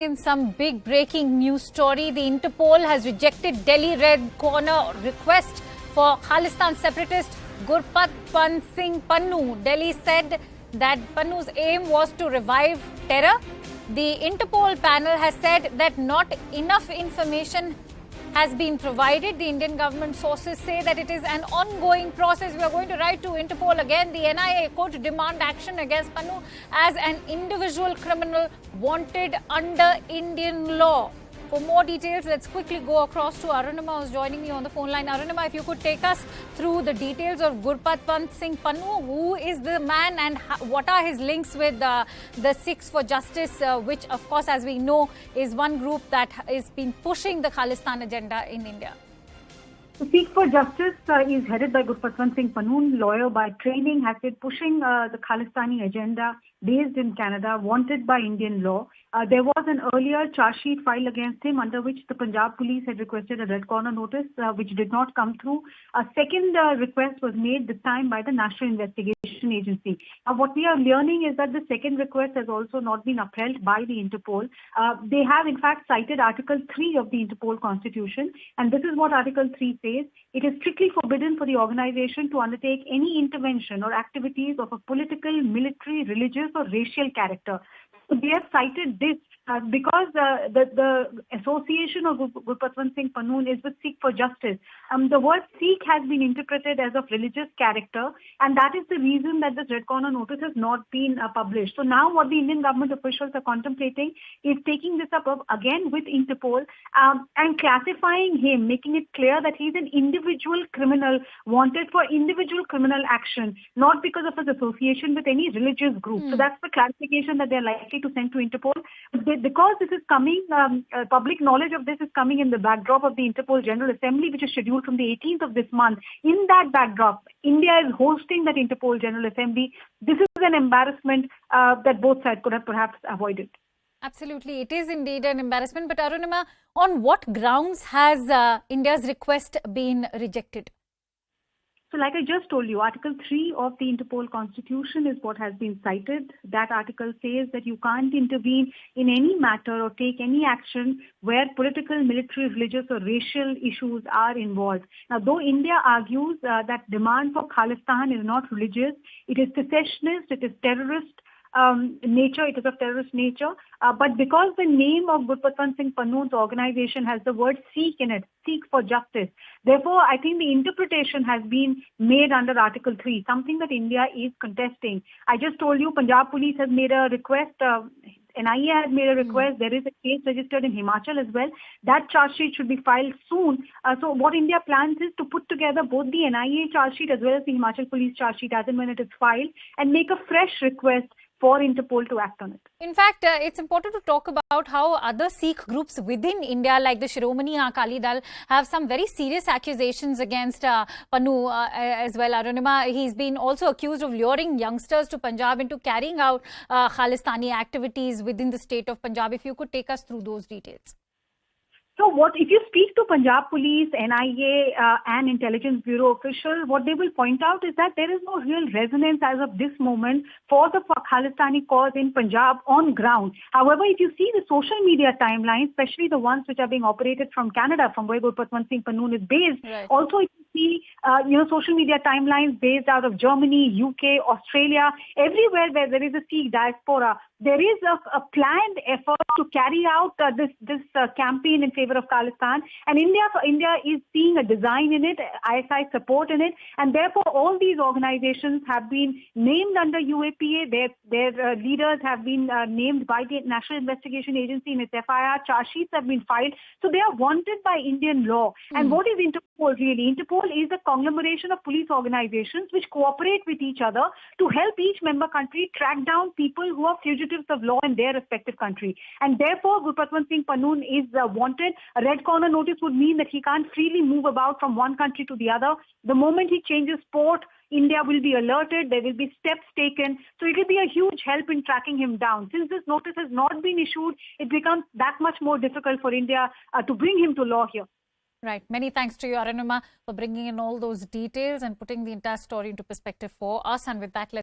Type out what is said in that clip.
In some big breaking news story, the Interpol has rejected Delhi Red Corner request for Khalistan Separatist Gurpatwant Singh Pannu. Delhi said that Pannu's aim was to revive terror. The Interpol panel has said that not enough information has been provided. The Indian government sources say that it is an ongoing process. We are going to write to Interpol again. The NIA could demand action against Pannu as an individual criminal wanted under Indian law. For more details, let's quickly go across to Arunima, who's joining me on the phone line. Arunima, if you could take us through the details of Gurpatwant Singh Pannu. Who is the man and what are his links with the Sikhs for Justice, which, of course, as we know, is one group that has been pushing the Khalistan agenda in India? The Sikh for Justice is headed by Gurpatwant Singh Pannu, lawyer by training, has been pushing the Khalistani agenda based in Canada, wanted by Indian law. There was an earlier charge sheet filed against him under which the Punjab police had requested a red corner notice, which did not come through. A second request was made this time by the National Investigation Agency. What we are learning is that the second request has also not been upheld by the Interpol. They have in fact cited Article 3 of the Interpol Constitution, and this is what Article 3 says. It is strictly forbidden for the organization to undertake any intervention or activities of a political, military, religious or racial character. So they have cited this because the association of Gurpatwant Singh Pannu is with Sikh for Justice. The word Sikh has been interpreted as of religious character, and that is the reason that this red corner notice has not been published. So now what the Indian government officials are contemplating is taking this up again with Interpol and classifying him, making it clear that he's an individual criminal wanted for individual criminal action, not because of his association with any religious group. So that's the clarification that they're likely to send to Interpol. Because this is coming, public knowledge of this is coming in the backdrop of the Interpol General Assembly, which is scheduled from the 18th of this month. In that backdrop, India is hosting that Interpol General Assembly. This is an embarrassment that both sides could have perhaps avoided. Absolutely. It is indeed an embarrassment. But Arunima, on what grounds has India's request been rejected? So like I just told you, Article 3 of the Interpol Constitution is what has been cited. That article says that you can't intervene in any matter or take any action where political, military, religious or racial issues are involved. Now, though India argues that demand for Khalistan is not religious, it is secessionist, it is terrorist, nature, it is of terrorist nature, but because the name of Gurpatwant Singh Pannu's organization has the word Sikh in it, Sikh for Justice, therefore I think the interpretation has been made under Article 3, something that India is contesting. I just told you Punjab police has made a request, NIA has made a request. There is a case registered in Himachal as well. That charge sheet should be filed soon. So what India plans is to put together both the NIA charge sheet as well as the Himachal police charge sheet as and when it is filed and make a fresh request for Interpol to act on it. In fact, it's important to talk about how other Sikh groups within India, like the Shiromani Akali Dal, have some very serious accusations against Pannu as well. Arunima, he's been also accused of luring youngsters to Punjab into carrying out Khalistani activities within the state of Punjab. If you could take us through those details. So if you speak to Punjab police, NIA and Intelligence Bureau officials, what they will point out is that there is no real resonance as of this moment for the Khalistani cause in Punjab on ground. However, if you see the social media timelines, especially the ones which are being operated from Canada, from where Gurpatwant Singh Pannu is based, right. Also if you see social media timelines based out of Germany, UK, Australia, everywhere where there is a Sikh diaspora, there is a planned effort to carry out this campaign in favor of Khalistan, and India is seeing a design in it, ISI support in it, and therefore all these organizations have been named under UAPA. Their leaders have been named by the National Investigation Agency in its FIR. Charge sheets have been filed, so they are wanted by Indian law. And what is Interpol really? Interpol is a conglomeration of police organizations which cooperate with each other to help each member country track down people who are fugitives of law in their respective country. And therefore, Gurpatwant Singh Pannu is wanted. A red corner notice would mean that he can't freely move about from one country to the other. The moment he changes port, India will be alerted, there will be steps taken. So it will be a huge help in tracking him down. Since this notice has not been issued, it becomes that much more difficult for India to bring him to law here. Right. Many thanks to you, Arunima, for bringing in all those details and putting the entire story into perspective for us. And with that, let's